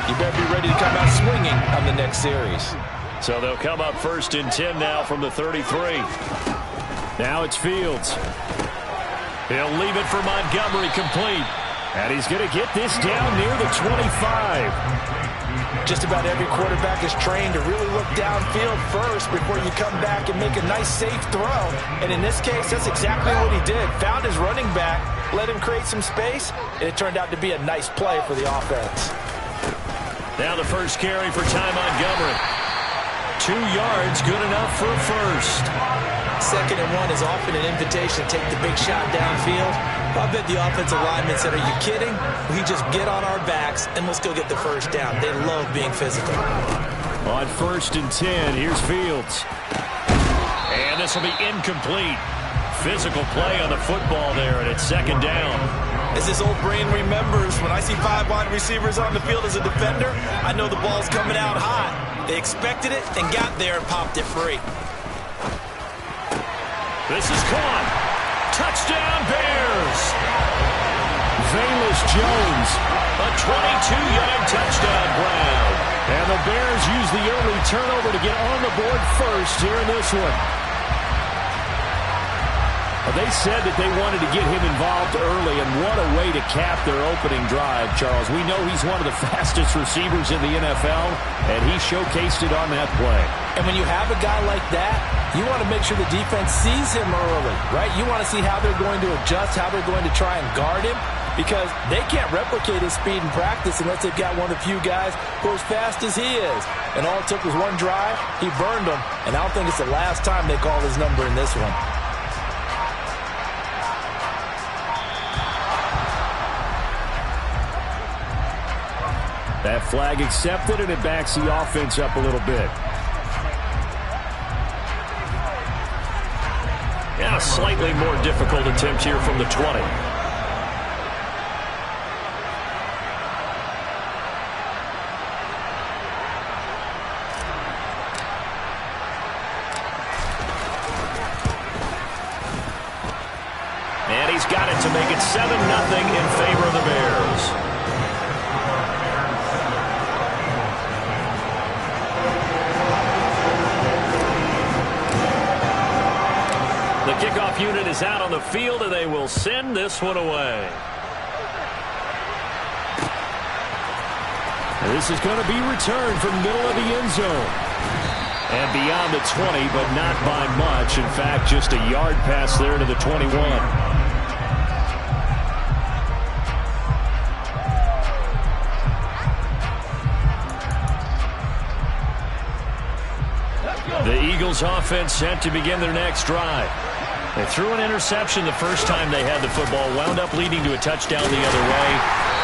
you better be ready to come out swinging on the next series. So they'll come up 1st and 10 now from the 33. Now it's Fields. He'll leave it for Montgomery, complete. And he's going to get this down near the 25. Just about every quarterback is trained to really look downfield first before you come back and make a nice, safe throw. And in this case, that's exactly what he did. Found his running back, let him create some space, and it turned out to be a nice play for the offense. Now the first carry for Ty Montgomery. 2 yards, good enough for a first. 2nd and 1 is often an invitation to take the big shot downfield. I bet the offensive lineman said, are you kidding? We just get on our backs and let's go get the first down. They love being physical. On 1st and 10, here's Fields. And this will be incomplete. Physical play on the football there, and it's 2nd down. As his old brain remembers, when I see 5 wide receivers on the field as a defender, I know the ball's coming out hot. They expected it and got there and popped it free. This is caught. Touchdown, Bears. Velus Jones, a 22-yard touchdown grab. And the Bears use the early turnover to get on the board first here in this one. They said that they wanted to get him involved early, and what a way to cap their opening drive, Charles. We know he's one of the fastest receivers in the NFL, and he showcased it on that play. And when you have a guy like that, you want to make sure the defense sees him early, right? You want to see how they're going to adjust, how they're going to try and guard him, because they can't replicate his speed in practice unless they've got one of the few guys who are as fast as he is. And all it took was one drive. He burned them, and I don't think it's the last time they call his number in this one. That flag accepted, and it backs the offense up a little bit. Yeah, a slightly more difficult attempt here from the 20. And he's got it to make it 7-0 in favor of the Bears. The kickoff unit is out on the field, and they will send this one away. And this is going to be returned from the middle of the end zone. And beyond the 20, but not by much. In fact, just a yard pass there to the 21. The Eagles offense set to begin their next drive. They threw an interception the first time they had the football, wound up leading to a touchdown the other way.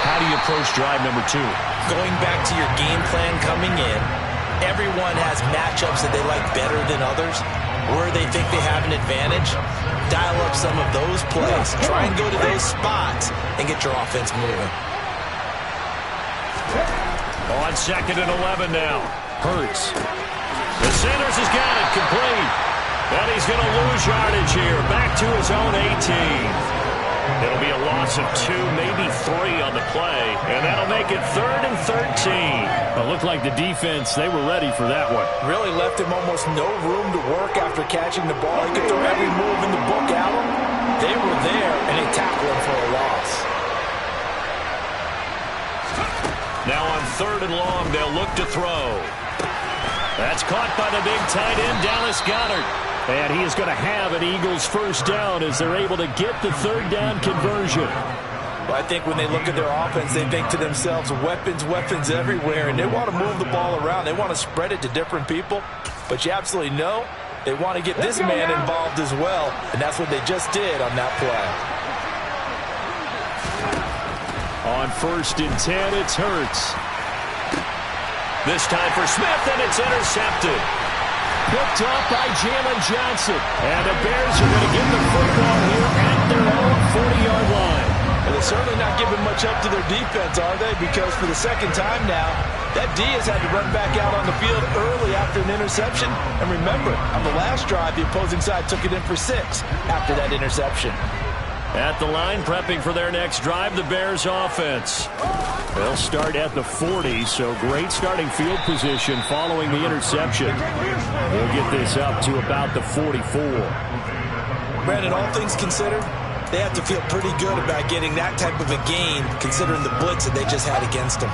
How do you approach drive number 2? Going back to your game plan coming in, everyone has matchups that they like better than others, where they think they have an advantage. Dial up some of those plays. Try and go to those spots and get your offense moving. On 2nd and 11 now. Hurts. The Sanders has got it complete. And he's going to lose yardage here. Back to his own 18. It'll be a loss of 2, maybe 3 on the play. And that'll make it 3rd and 13. It looked like the defense, they were ready for that one. Really left him almost no room to work after catching the ball. He could throw every move in the book at him. They were there, and they tackled him for a loss. Now on 3rd and long, they'll look to throw. That's caught by the big tight end, Dallas Goedert. And he is going to have an Eagles first down as they're able to get the 3rd down conversion. Well, I think when they look at their offense, they think to themselves, weapons, weapons everywhere, and they want to move the ball around. They want to spread it to different people. But you absolutely know they want to get this man involved as well, and that's what they just did on that play. On 1st and 10, it's Hurts. This time for Smith, and it's intercepted. Picked up by Jalen Johnson. And the Bears are going to get the football here at their own 40-yard line. And they're certainly not giving much up to their defense, are they? Because for the 2nd time now, that D has had to run back out on the field early after an interception. And remember, on the last drive, the opposing side took it in for 6 after that interception. At the line, prepping for their next drive, the Bears offense. They'll start at the 40, so great starting field position following the interception. They'll get this up to about the 44. Brandon, all things considered, they have to feel pretty good about getting that type of a gain, considering the blitz that they just had against them.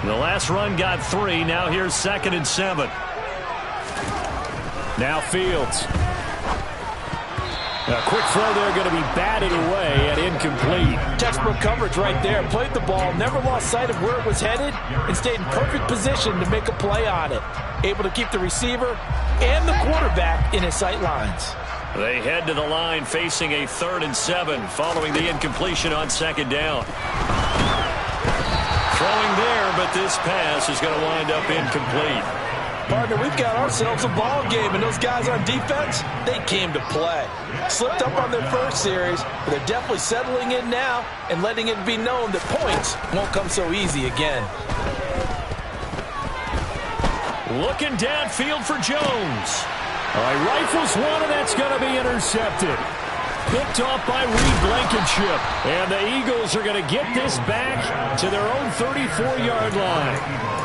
The last run got 3. Now here's 2nd and 7. Now Fields. A quick throw there, going to be batted away and incomplete. Textbook coverage right there. Played the ball, never lost sight of where it was headed, and stayed in perfect position to make a play on it. Able to keep the receiver and the quarterback in his sight lines. They head to the line facing a 3rd and 7 following the incompletion on 2nd down. Throwing there, but this pass is going to wind up incomplete. Partner, we've got ourselves a ball game, and those guys on defense, they came to play. Slipped up on their first series, but they're definitely settling in now and letting it be known that points won't come so easy again. Looking downfield for Jones. All right, rifles one, and that's going to be intercepted. Picked off by Reed Blankenship. And the Eagles are going to get this back to their own 34-yard line.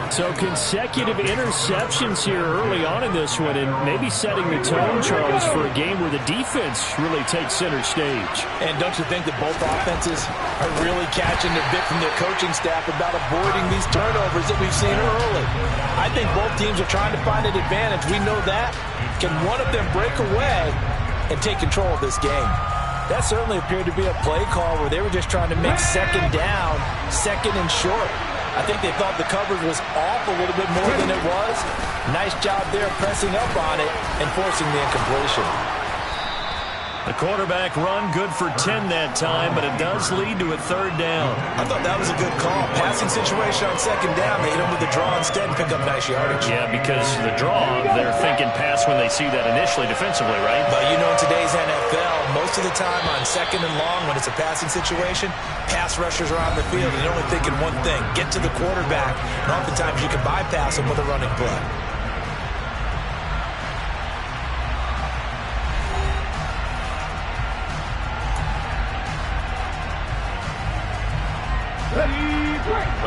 So consecutive interceptions here early on in this one, and maybe setting the tone, Charles, for a game where the defense really takes center stage. And don't you think that both offenses are really catching the bit from their coaching staff about avoiding these turnovers that we've seen early? I think both teams are trying to find an advantage. We know that. Can one of them break away and take control of this game? That certainly appeared to be a play call where they were just trying to make 2nd down, 2nd and short. I think they thought the coverage was off a little bit more than it was. Nice job there pressing up on it and forcing the incompletion. The quarterback run good for 10 that time, but it does lead to a 3rd down. I thought that was a good call. Passing situation on 2nd down. They hit him with the draw instead and pick up nice yardage. Yeah, because the draw, they're thinking pass when they see that initially defensively, right? But you know, in today's NFL, most of the time on 2nd and long, when it's a passing situation, pass rushers are on the field and you're only thinking one thing: get to the quarterback. And oftentimes you can bypass him with a running play.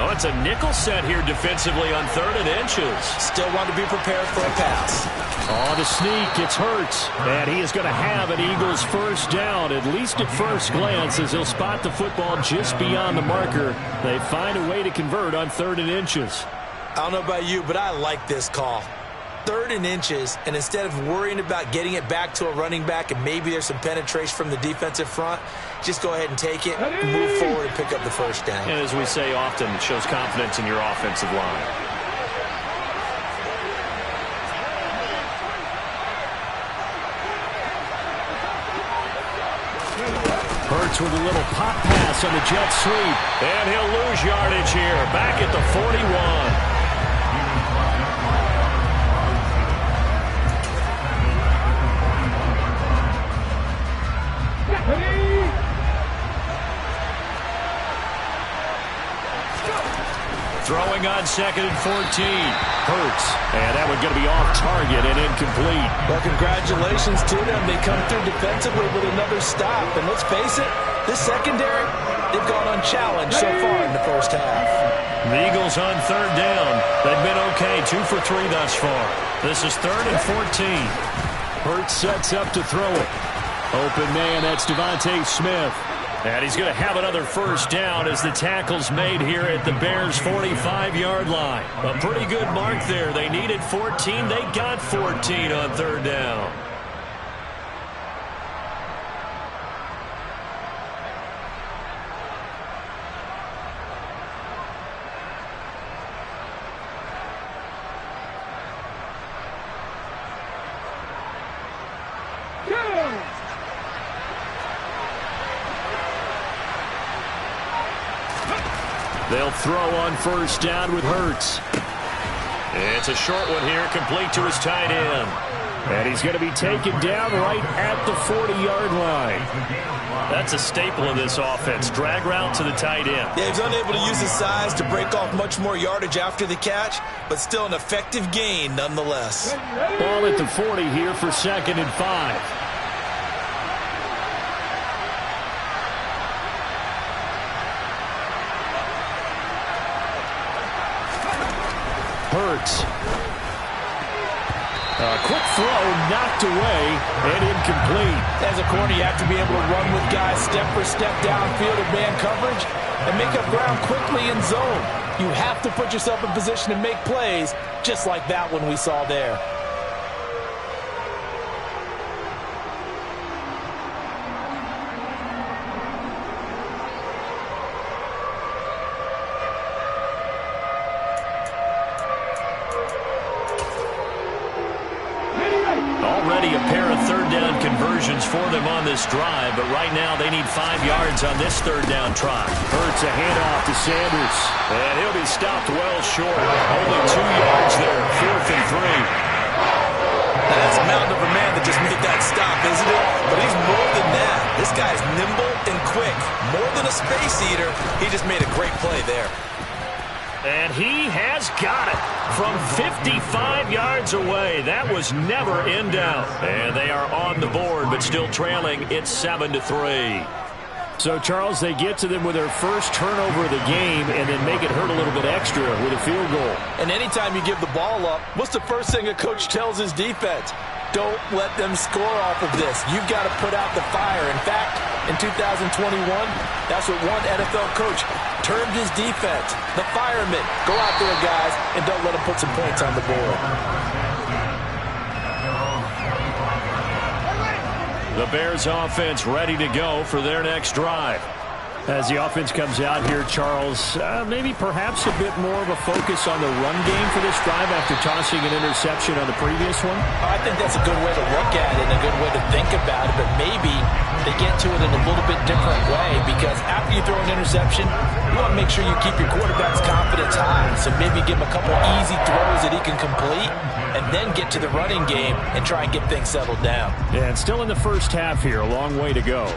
Oh, it's a nickel set here defensively on 3rd and inches. Still want to be prepared for a pass. On the sneak, it's Hurts. And he is going to have an Eagles 1st down, at least at first glance, as he'll spot the football just beyond the marker. They find a way to convert on 3rd and inches. I don't know about you, but I like this call. 3rd and inches, and instead of worrying about getting it back to a running back and maybe there's some penetration from the defensive front, just go ahead and take it, move forward, and pick up the 1st down. And as we say often, it shows confidence in your offensive line. Hurts with a little pop pass on the jet sweep. And he'll lose yardage here, back at the 41. Throwing on 2nd and 14. Hurts. And that one going to be off target and incomplete. Well, congratulations to them. They come through defensively with another stop. And let's face it, this secondary, they've gone unchallenged so far in the 1st half. The Eagles on 3rd down. They've been okay, 2 for 3 thus far. This is 3rd and 14. Hurts sets up to throw it. Open man, that's Devontae Smith. And he's going to have another 1st down as the tackle's made here at the Bears' 45-yard line. A pretty good mark there. They needed 14. They got 14 on 3rd down. They'll throw on 1st down with Hurts. It's a short one here, complete to his tight end. And he's going to be taken down right at the 40-yard line. That's a staple of this offense, drag route to the tight end. Yeah, he's unable to use his size to break off much more yardage after the catch, but still an effective gain nonetheless. Ball at the 40 here for 2nd and 5. Hurts. A quick throw knocked away and incomplete. As a corner, you have to be able to run with guys step for step downfield in man coverage and make up ground quickly in zone. You have to put yourself in position to make plays, just like that one we saw there. Already a pair of third down conversions for them on this drive, but right now they need 5 yards on this third down try. Hurts a handoff to Sanders, and he'll be stopped well short. Only 2 yards there, 4th and 3. Now that's a mountain of a man that just made that stop, isn't it? But he's more than that. This guy's nimble and quick. More than a space eater, he just made a great play there. And he has got it from 55 yards away. That was never in doubt. And they are on the board, but still trailing. It's 7-3. So, Charles, they get to them with their first turnover of the game and then make it hurt a little bit extra with a field goal. And anytime you give the ball up, what's the first thing a coach tells his defense? Don't let them score off of this. You've got to put out the fire. In fact, in 2021, that's what one NFL coach termed his defense, the firemen. Go out there, guys, and don't let them put some points on the board. The Bears offense ready to go for their next drive. As the offense comes out here, Charles, maybe perhaps a bit more of a focus on the run game for this drive after tossing an interception on the previous one? I think that's a good way to look at it and a good way to think about it, but maybe they get to it in a little bit different way because after you throw an interception, you want to make sure you keep your quarterback's confidence high. So maybe give him a couple easy throws that he can complete and then get to the running game and try and get things settled down. Yeah, and still in the first half here, a long way to go.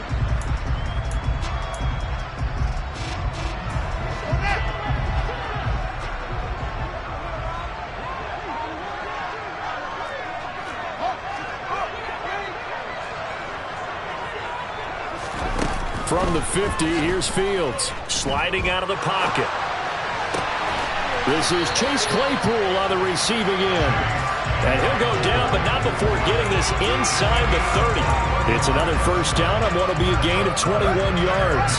From the 50, here's Fields. Sliding out of the pocket. This is Chase Claypool on the receiving end. And he'll go down, but not before getting this inside the 30. It's another first down on what will be a gain of 21 yards.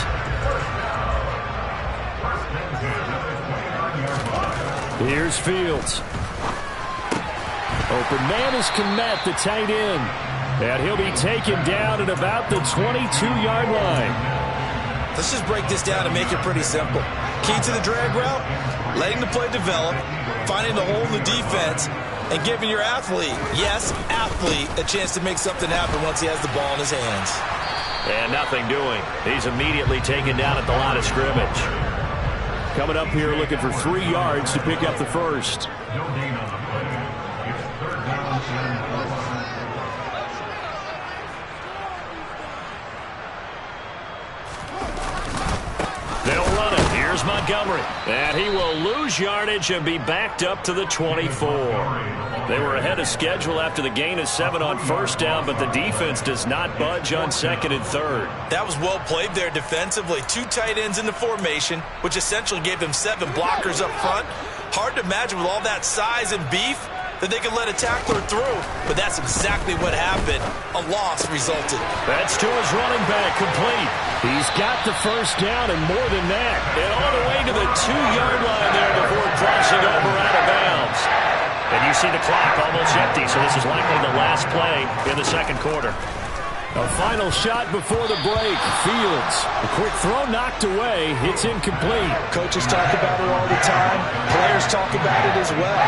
Here's Fields. Open man is Kmet, the tight end. And he'll be taken down at about the 22-yard line. Let's just break this down and make it pretty simple. Key to the drag route, letting the play develop, finding the hole in the defense, and giving your athlete, yes, athlete, a chance to make something happen once he has the ball in his hands. And nothing doing. He's immediately taken down at the line of scrimmage. Coming up here looking for 3 yards to pick up the first. They'll run it. Here's Montgomery. And he will lose yardage and be backed up to the 24. They were ahead of schedule after the gain of 7 on first down, but the defense does not budge on second and third. That was well played there defensively. 2 tight ends in the formation, which essentially gave them 7 blockers up front. Hard to imagine with all that size and beef that they could let a tackler through, but that's exactly what happened. A loss resulted. That's to his running back, complete. He's got the first down and more than that. And all the way to the 2-yard line there before crossing over out of bounds. And you see the clock almost empty, so this is likely the last play in the second quarter. A final shot before the break. Fields. A quick throw knocked away. It's incomplete. Coaches talk about it all the time. Players talk about it as well.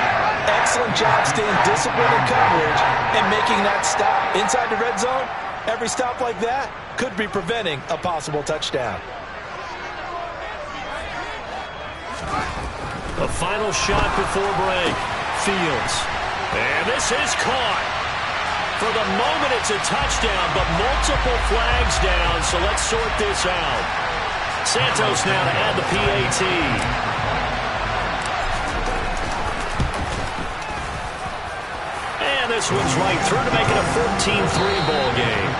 Excellent job staying disciplined in coverage and making that stop. Inside the red zone, every stop like that could be preventing a possible touchdown. A final shot before break. Fields. And this is caught. For the moment, it's a touchdown, but multiple flags down, so let's sort this out. Santos now to add the PAT. And this one's right through to make it a 14-3 ball game.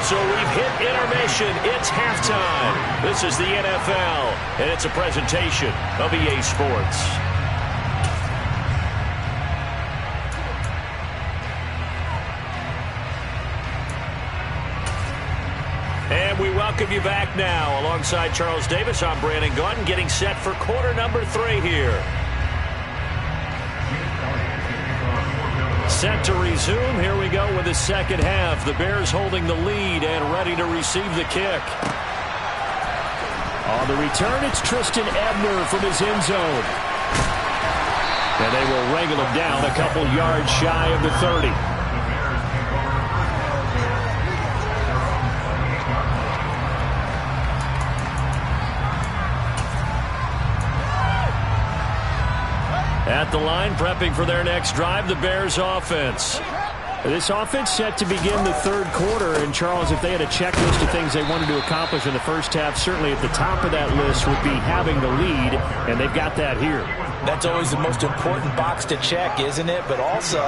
So we've hit intermission. It's halftime. This is the NFL, and it's a presentation of EA Sports. welcome you back now. Alongside Charles Davis, I'm Brandon Gaudin, getting set for quarter number 3 here. Set to resume. Here we go with the second half. The Bears holding the lead and ready to receive the kick. On the return, it's Tristan Ebner from his end zone. And they will wrangle him down a couple yards shy of the 30. At the line, prepping for their next drive, the Bears offense. This offense set to begin the third quarter. And, Charles, if they had a checklist of things they wanted to accomplish in the first half, certainly at the top of that list would be having the lead, and they've got that here. That's always the most important box to check, isn't it? But also,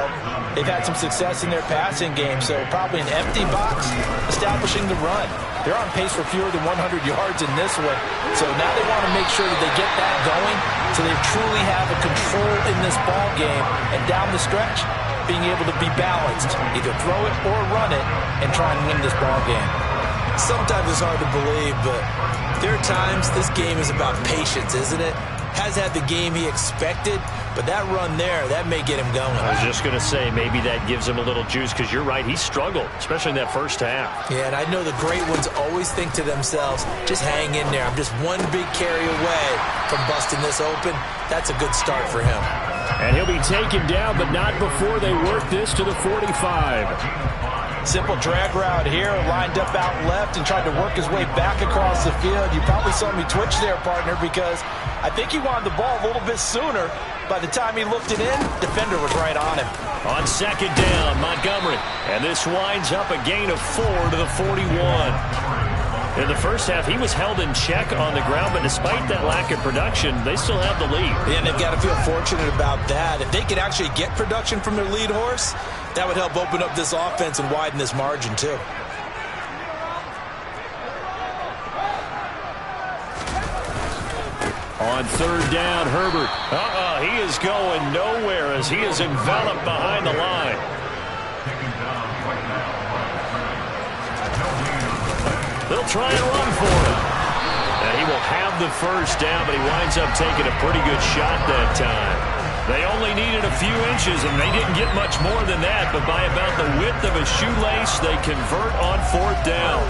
they've had some success in their passing game, so probably an empty box establishing the run. They're on pace for fewer than 100 yards in this one, so now they want to make sure that they get that going so they truly have a control in this ball game, and down the stretch, being able to be balanced, either throw it or run it, and try and win this ball game. Sometimes it's hard to believe, but there are times this game is about patience, isn't it? Has had the game he expected, but that run there, that may get him going. I was just going to say, maybe that gives him a little juice, because you're right, he struggled, especially in that first half. Yeah, and I know the great ones always think to themselves, just hang in there. I'm just one big carry away from busting this open. That's a good start for him. And he'll be taken down, but not before they work this to the 45. Simple drag route here, lined up out left and tried to work his way back across the field. You probably saw me twitch there, partner, because I think he wanted the ball a little bit sooner. By the time he looked it in, defender was right on him. On second down, Montgomery. And this winds up a gain of 4 to the 41. In the first half, he was held in check on the ground, but despite that lack of production, they still have the lead. And they've got to feel fortunate about that. If they could actually get production from their lead horse, that would help open up this offense and widen this margin, too. On third down, Herbert. He is going nowhere as he is enveloped behind the line. They'll try and run for it. And he will have the first down, but he winds up taking a pretty good shot that time. They only needed a few inches, and they didn't get much more than that, but by about the width of a shoelace, they convert on fourth down.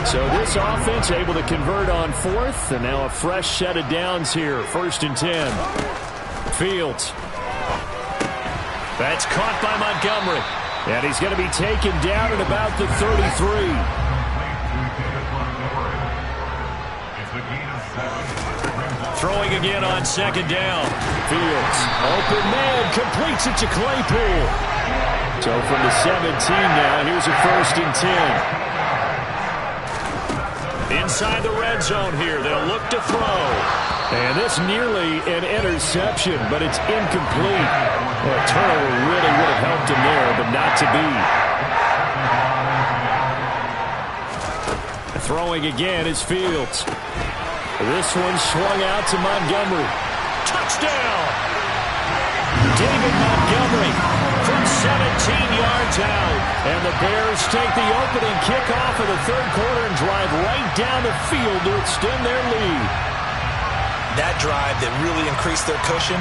So this offense able to convert on fourth, and now a fresh set of downs here. 1st and 10. Fields. That's caught by Montgomery. And he's going to be taken down at about the 33. Throwing again on second down. Fields. Open man. Completes it to Claypool. So from the 17 now, here's a 1st and 10. Inside the red zone here. They'll look to throw. And this nearly an interception, but it's incomplete. Well, a turnover really would have helped him there, but not to be. Throwing again is Fields. This one swung out to Montgomery. Touchdown! David Montgomery from 17 yards out. And the Bears take the opening kickoff of the third quarter and drive right down the field to extend their lead. That drive that really increased their cushion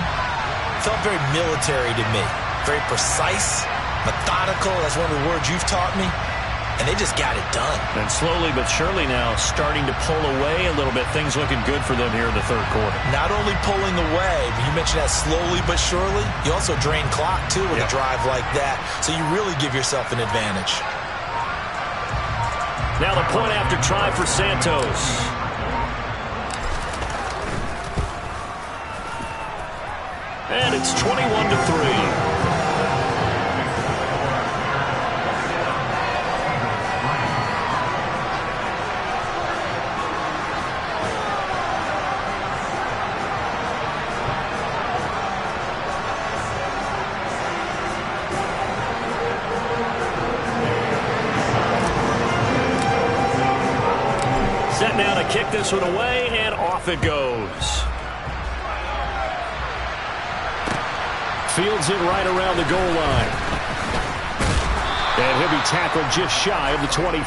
felt very military to me. Very precise, methodical. That's one of the words you've taught me. And they just got it done. And slowly but surely now starting to pull away a little bit. Things looking good for them here in the third quarter. Not only pulling away, but you mentioned that slowly but surely. You also drain clock, too, with a drive like that. So you really give yourself an advantage. Now the point after try for Santos. And it's 21-3. Now to kick this one away, and off it goes. Fields it right around the goal line. And he'll be tackled just shy of the 25.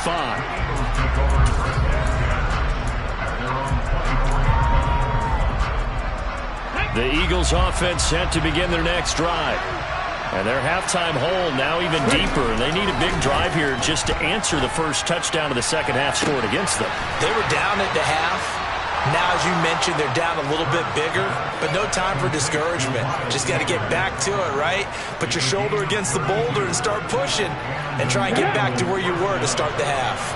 The Eagles offense set to begin their next drive. And their halftime hole now even deeper. And they need a big drive here just to answer the first touchdown of the second half scored against them. They were down at the half. Now, as you mentioned, they're down a little bit bigger, but no time for discouragement. Just got to get back to it, right? Put your shoulder against the boulder and start pushing and try and get back to where you were to start the half.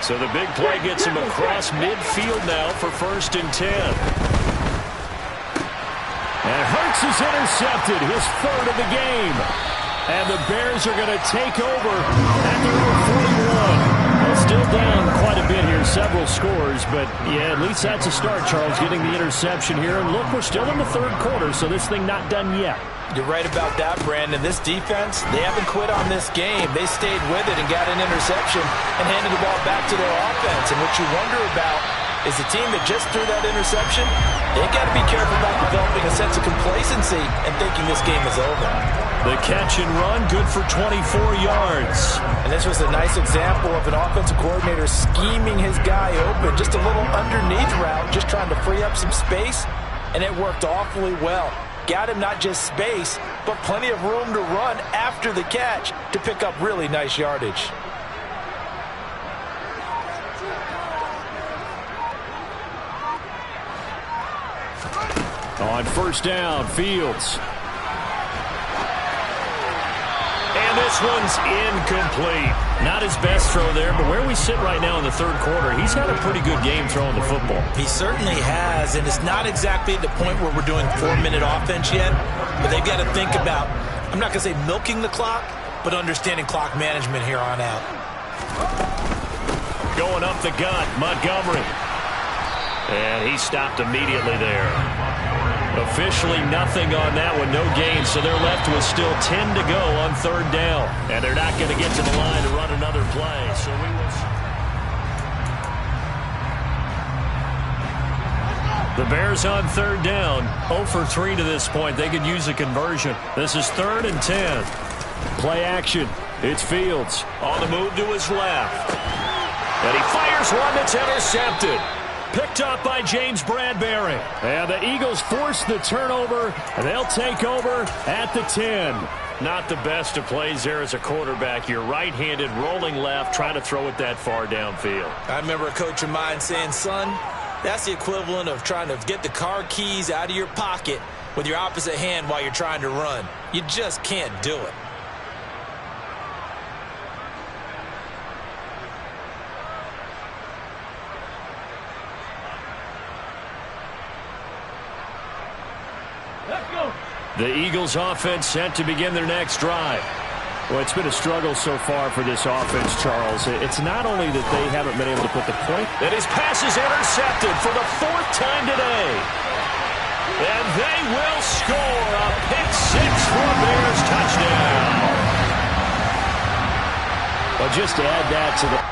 So the big play gets him across midfield now for 1st and 10. And Hurts is intercepted, his 3rd of the game. And the Bears are going to take over at their own 41. Still down quite a bit here, several scores, but yeah, at least that's a start, Charles, getting the interception here. And look, we're still in the 3rd quarter, so this thing not done yet. You're right about that, Brandon. This defense, they haven't quit on this game. They stayed with it and got an interception and handed the ball back to their offense. And what you wonder about is the team that just threw that interception, they got to be careful about developing a sense of complacency and thinking this game is over. The catch and run, good for 24 yards. And this was a nice example of an offensive coordinator scheming his guy open. Just a little underneath route, just trying to free up some space, and it worked awfully well. Got him not just space, but plenty of room to run after the catch to pick up really nice yardage. On 1st down, Fields. And this one's incomplete. Not his best throw there, but where we sit right now in the 3rd quarter, he's had a pretty good game throwing the football. He certainly has, and it's not exactly at the point where we're doing 4-minute offense yet, but they've got to think about, I'm not going to say milking the clock, but understanding clock management here on out. Going up the gut, Montgomery. And he stopped immediately there. Officially nothing on that one, no gain, so they're left with still 10 to go on 3rd down. And they're not going to get to the line to run another play, so we will see. The Bears on 3rd down, 0 for 3 to this point. They could use a conversion. This is 3rd and 10. Play action. It's Fields on the move to his left. And he fires one that's intercepted. Picked up by James Bradbury. And the Eagles force the turnover, and they'll take over at the 10. Not the best of plays there as a quarterback. You're right-handed, rolling left, trying to throw it that far downfield. I remember a coach of mine saying, son, that's the equivalent of trying to get the car keys out of your pocket with your opposite hand while you're trying to run. You just can't do it. The Eagles offense set to begin their next drive. Well, it's been a struggle so far for this offense, Charles. It's not only that they haven't been able to put the point. That his pass is intercepted for the 4th time today. And they will score a pick-6 for a Bears touchdown. Well, just to add that to the